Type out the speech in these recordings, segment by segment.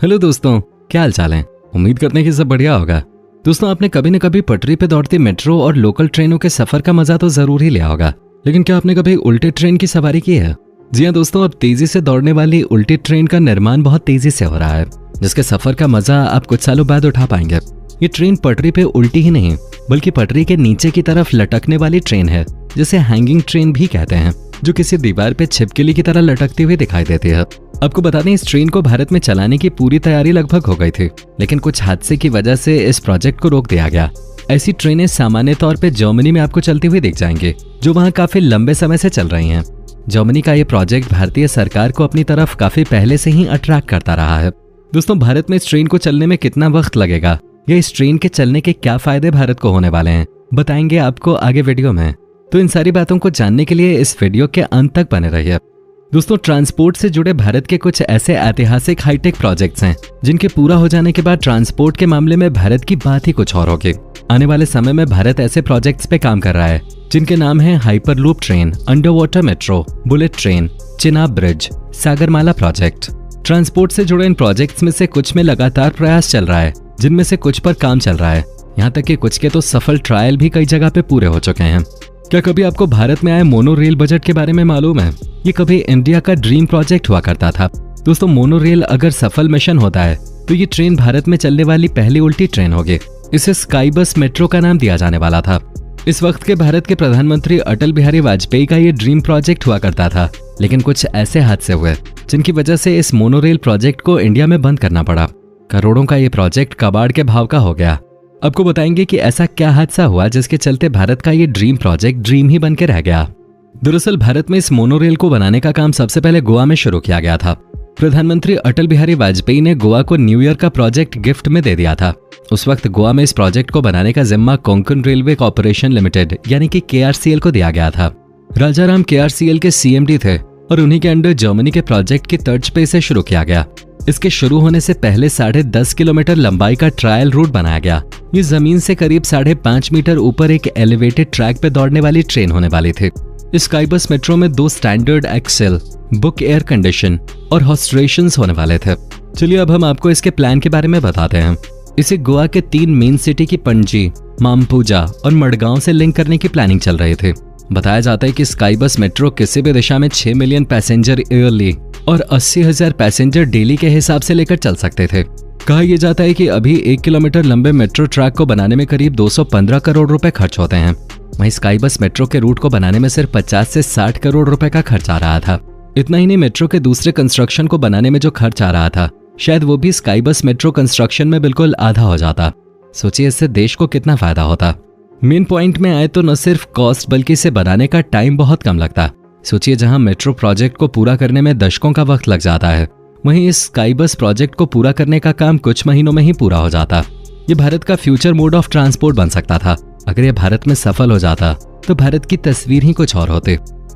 Hello दोस्तों, क्या हाल चाल है। उम्मीद करते हैं कि सब बढ़िया होगा। दोस्तों, आपने कभी न कभी पटरी पे दौड़ती मेट्रो और लोकल ट्रेनों के सफर का मजा तो जरूर ही लिया होगा, लेकिन क्या आपने कभी उल्टे ट्रेन की सवारी की है? जी हाँ दोस्तों, अब तेजी से दौड़ने वाली उल्टी ट्रेन का निर्माण बहुत तेजी से हो रहा है, जिसके सफर का मजा आप कुछ सालों बाद उठा पाएंगे। ये ट्रेन पटरी पे उल्टी ही नहीं, बल्कि पटरी के नीचे की तरफ लटकने वाली ट्रेन है, जिसे हैंगिंग ट्रेन भी कहते हैं, जो किसी दीवार पे छिपकली की तरह लटकती हुई दिखाई देती है। आपको बता दें, इस ट्रेन को भारत में चलाने की पूरी तैयारी लगभग हो गई थी, लेकिन कुछ हादसे की वजह से इस प्रोजेक्ट को रोक दिया गया। ऐसी ट्रेनें सामान्य तौर पे जर्मनी में आपको चलती हुई दिख जाएंगे, जो वहाँ काफी लंबे समय से चल रही हैं। जर्मनी का ये प्रोजेक्ट भारतीय सरकार को अपनी तरफ काफी पहले से ही अट्रैक्ट करता रहा है। दोस्तों, भारत में इस ट्रेन को चलने में कितना वक्त लगेगा या इस ट्रेन के चलने के क्या फायदे भारत को होने वाले हैं, बताएंगे आपको आगे वीडियो में। तो इन सारी बातों को जानने के लिए इस वीडियो के अंत तक बने रहिए। दोस्तों, ट्रांसपोर्ट से जुड़े भारत के कुछ ऐसे ऐतिहासिक हाईटेक प्रोजेक्ट्स हैं, जिनके पूरा हो जाने के बाद ट्रांसपोर्ट के मामले में भारत की बात ही कुछ और होगी। आने वाले समय में भारत ऐसे प्रोजेक्ट्स पे काम कर रहा है, जिनके नाम हैं hyperloop train, under water metro, bullet train, Chenab bridge, Sagarmala project. Transport से जुड़े इन प्रोजेक्ट्स में से कुछ में लगातार प्रयास चल रहा है, जिनमें से कुछ पर काम चल रहा है। यहाँ तक कि कुछ के तो सफल ट्रायल भी कई जगह पे पूरे हो चुके हैं। क्या कभी आपको भारत में आए मोनो रेल बजट के बारे में मालूम है? ये कभी इंडिया का ड्रीम प्रोजेक्ट हुआ करता था। दोस्तों, मोनो रेल अगर सफल मिशन होता है तो ये ट्रेन भारत में चलने वाली पहली उल्टी ट्रेन होगी। इसे स्काई बस मेट्रो का नाम दिया जाने वाला था। इस वक्त के भारत के प्रधानमंत्री अटल बिहारी वाजपेयी का ये ड्रीम प्रोजेक्ट हुआ करता था, लेकिन कुछ ऐसे हादसे हुए जिनकी वजह से इस मोनो रेल प्रोजेक्ट को इंडिया में बंद करना पड़ा। करोड़ों का ये प्रोजेक्ट कबाड़ के भाव का हो गया। आपको बताएंगे कि ऐसा क्या हादसा हुआ जिसके चलते भारत का ये ड्रीम प्रोजेक्ट ड्रीम ही बन के रह गया। दरअसल भारत में इस मोनोरेल को बनाने का काम सबसे पहले गोवा में शुरू किया गया था। प्रधानमंत्री अटल बिहारी वाजपेयी ने गोवा को न्यू ईयर का प्रोजेक्ट गिफ्ट में दे दिया था। उस वक्त गोवा में इस प्रोजेक्ट को बनाने का जिम्मा कोंकण रेलवे कॉर्पोरेशन लिमिटेड यानी कि KRCL को दिया गया था। राजाराम KRCL के CMD थे और उन्हीं के अंडर जर्मनी के प्रोजेक्ट की तर्ज पे इसे शुरू किया गया। इसके शुरू होने से पहले 10.5 किलोमीटर लंबाई का ट्रायल रूट बनाया गया। ये जमीन से करीब 5.5 मीटर ऊपर एक एलिवेटेड ट्रैक पे दौड़ने वाली ट्रेन होने वाली थी। इस स्काई बस मेट्रो में 2 स्टैंडर्ड एक्सेल, बुक एयर कंडीशन और हॉर्स रेशंस होने वाले थे। चलिए अब हम आपको इसके प्लान के बारे में बताते हैं। इसे गोवा के 3 मेन सिटी की पणजी, मामपूजा और मडगांव से लिंक करने की प्लानिंग चल रही थी। बताया जाता है कि स्काई बस मेट्रो किसी भी दिशा में 6 मिलियन पैसेंजर ईयरली और 80,000 पैसेंजर डेली के हिसाब से लेकर चल सकते थे। कहा यह जाता है कि अभी 1 किलोमीटर लंबे मेट्रो ट्रैक को बनाने में करीब 215 करोड़ रुपए खर्च होते हैं। वहीं स्काई बस मेट्रो के रूट को बनाने में सिर्फ 50 से 60 करोड़ रुपए का खर्च आ रहा था। इतना ही नहीं, मेट्रो के दूसरे कंस्ट्रक्शन को बनाने में जो खर्च आ रहा था, शायद वो भी स्काई बस मेट्रो कंस्ट्रक्शन में बिल्कुल आधा हो जाता। सोचिए इससे देश को कितना फायदा होता। मेन पॉइंट में आए तो न सिर्फ कॉस्ट बल्कि इसे बनाने का टाइम बहुत कम लगता। सोचिए, जहां मेट्रो प्रोजेक्ट को पूरा करने में दशकों का वक्त लग जाता है, वहीं इस स्काई बस प्रोजेक्ट को पूरा करने का काम कुछ महीनों में ही पूरा हो जाता। ये भारत का फ्यूचर मोड ऑफ ट्रांसपोर्ट बन सकता था। अगर ये भारत में सफल हो जाता तो भारत की तस्वीर ही कुछ और होती।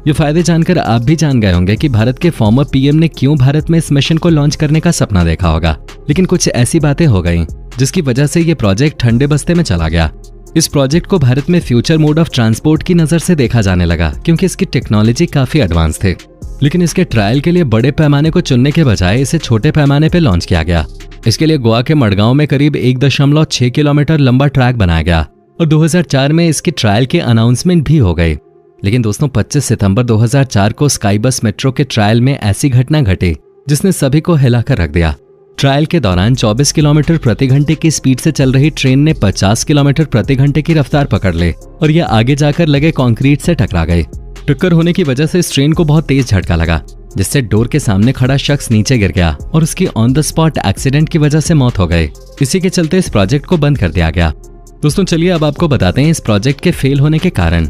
ये फायदे जानकर आप भी जान गए होंगे कि भारत के फॉर्मर PM ने क्यों भारत में इस मिशन को लॉन्च करने का सपना देखा होगा। लेकिन कुछ ऐसी बातें हो गई जिसकी वजह से ये प्रोजेक्ट ठंडे बस्ते में चला गया। इस प्रोजेक्ट को भारत में फ्यूचर मोड ऑफ ट्रांसपोर्ट की नजर से देखा जाने लगा, क्योंकि इसकी टेक्नोलॉजी काफी एडवांस थे। लेकिन इसके ट्रायल के लिए बड़े पैमाने को चुनने के बजाय इसे छोटे पैमाने पर लॉन्च किया गया। इसके लिए गोवा के मडगांव में करीब 1.6 किलोमीटर लंबा ट्रैक बनाया गया और 2004 में इसकी ट्रायल की अनाउंसमेंट भी हो गई। लेकिन दोस्तों, 25 सितंबर 2004 को स्काई बस मेट्रो के ट्रायल में ऐसी घटना घटी जिसने सभी को हिलाकर रख दिया। ट्रायल के दौरान 24 किलोमीटर प्रति घंटे की स्पीड से चल रही ट्रेन ने 50 किलोमीटर प्रति घंटे की रफ्तार पकड़ ली और यह आगे जाकर लगे कंक्रीट से टकरा गई। टक्कर होने की वजह से इस ट्रेन को बहुत तेज झटका लगा, जिससे डोर के सामने खड़ा शख्स नीचे गिर गया और उसकी ऑन द स्पॉट एक्सीडेंट की वजह से मौत हो गई। इसी के चलते इस प्रोजेक्ट को बंद कर दिया गया। दोस्तों, चलिए अब आपको बताते हैं इस प्रोजेक्ट के फेल होने के कारण।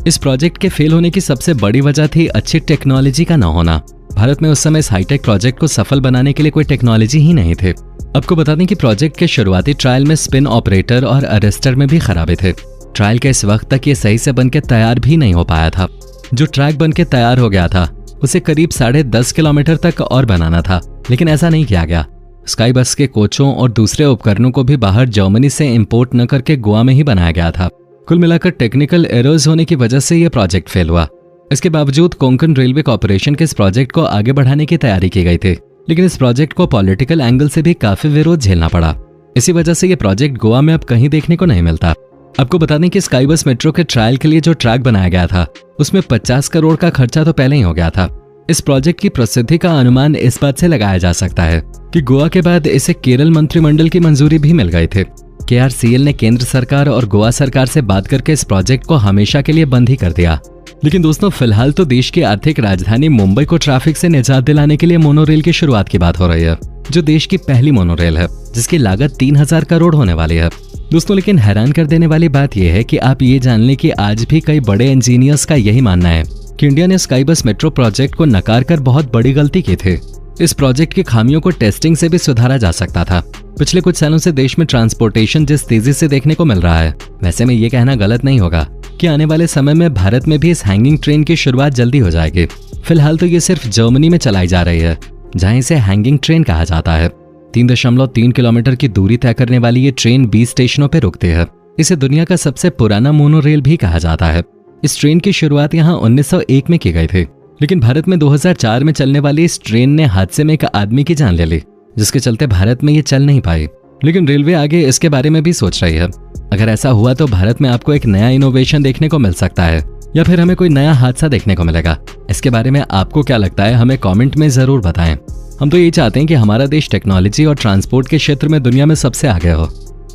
इस प्रोजेक्ट के फेल होने की सबसे बड़ी वजह थी अच्छी टेक्नोलॉजी का न होना। भारत में उस समय इस हाईटेक प्रोजेक्ट को सफल बनाने के लिए कोई टेक्नोलॉजी ही नहीं थे। आपको बता दें कि प्रोजेक्ट के शुरुआती ट्रायल में स्पिन ऑपरेटर और अरेस्टर में भी खराबी थे। ट्रायल के इस वक्त तक ये सही से बनके तैयार भी नहीं हो पाया था। जो ट्रैक बनके तैयार हो गया था उसे करीब 10.5 किलोमीटर तक और बनाना था, लेकिन ऐसा नहीं किया गया। स्काई बस के कोचों और दूसरे उपकरणों को भी बाहर जर्मनी से इंपोर्ट न करके गोवा में ही बनाया गया था। कुल मिलाकर टेक्निकल एरर्स होने की वजह से यह प्रोजेक्ट फेल हुआ। इसके बावजूद कोंकण रेलवे कॉर्पोरेशन के इस प्रोजेक्ट को आगे बढ़ाने की तैयारी की गई थी। लेकिन इस प्रोजेक्ट को पॉलिटिकल एंगल से भी काफी विरोध झेलना पड़ा। इसी वजह से ये प्रोजेक्ट गोवा में अब कहीं देखने को नहीं मिलता। आपको बता दें कि स्काई बस मेट्रो के ट्रायल के लिए जो ट्रैक बनाया गया था उसमें 50 करोड़ का खर्चा तो पहले ही हो गया था। इस प्रोजेक्ट की प्रसिद्धि का अनुमान इस बात से लगाया जा सकता है कि गोवा के बाद इसे केरल मंत्रिमंडल की मंजूरी भी मिल गई थी। KRCL ने केंद्र सरकार और गोवा सरकार से बात करके इस प्रोजेक्ट को हमेशा के लिए बंद ही कर दिया। लेकिन दोस्तों, फिलहाल तो देश की आर्थिक राजधानी मुंबई को ट्रैफिक से निजात दिलाने के लिए मोनोरेल की शुरुआत की बात हो रही है, जो देश की पहली मोनोरेल है जिसकी लागत 3000 करोड़ होने वाली है। दोस्तों, लेकिन हैरान कर देने वाली बात यह है कि आप ये जान लें कि आज भी कई बड़े इंजीनियर्स का यही मानना है कि इंडिया ने स्काई बस मेट्रो प्रोजेक्ट को नकार कर बहुत बड़ी गलती की थी। इस प्रोजेक्ट की खामियों को टेस्टिंग से भी सुधारा जा सकता था। पिछले कुछ सालों से देश में ट्रांसपोर्टेशन जिस तेजी से देखने को मिल रहा है, वैसे में ये कहना गलत नहीं होगा कि आने वाले समय में भारत में भी इस हैंगिंग ट्रेन की शुरुआत जल्दी हो जाएगी। फिलहाल तो ये सिर्फ जर्मनी में चलाई जा रही है, जहां इसे हैंगिंग ट्रेन कहा जाता है। 3.3 किलोमीटर की दूरी तय करने वाली ये ट्रेन 20 स्टेशनों पर रुकती है। इसे दुनिया का सबसे पुराना मोनोरेल भी कहा जाता है। इस ट्रेन की शुरुआत यहाँ 1901 में की गई थी, लेकिन भारत में 2004 में चलने वाली इस ट्रेन ने हादसे में एक आदमी की जान ले ली, जिसके चलते भारत में ये चल नहीं पाई। लेकिन रेलवे आगे इसके बारे में भी सोच रही है। अगर ऐसा हुआ तो भारत में आपको एक नया इनोवेशन देखने को मिल सकता है, या फिर हमें कोई नया हादसा देखने को मिलेगा। इसके बारे में आपको क्या लगता है, हमें कमेंट में जरूर बताएं। हम तो ये चाहते हैं कि हमारा देश टेक्नोलॉजी और ट्रांसपोर्ट के क्षेत्र में दुनिया में सबसे आगे हो।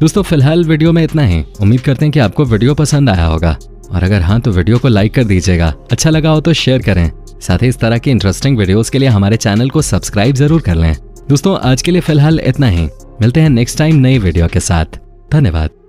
दोस्तों, फिलहाल वीडियो में इतना ही। उम्मीद करते हैं कि आपको वीडियो पसंद आया होगा, और अगर हाँ तो वीडियो को लाइक कर दीजिएगा। अच्छा लगा हो तो शेयर करें। साथ ही इस तरह की इंटरेस्टिंग वीडियोस के लिए हमारे चैनल को सब्सक्राइब जरूर कर लें। दोस्तों, आज के लिए फिलहाल इतना ही। मिलते हैं नेक्स्ट टाइम नई वीडियो के साथ। धन्यवाद।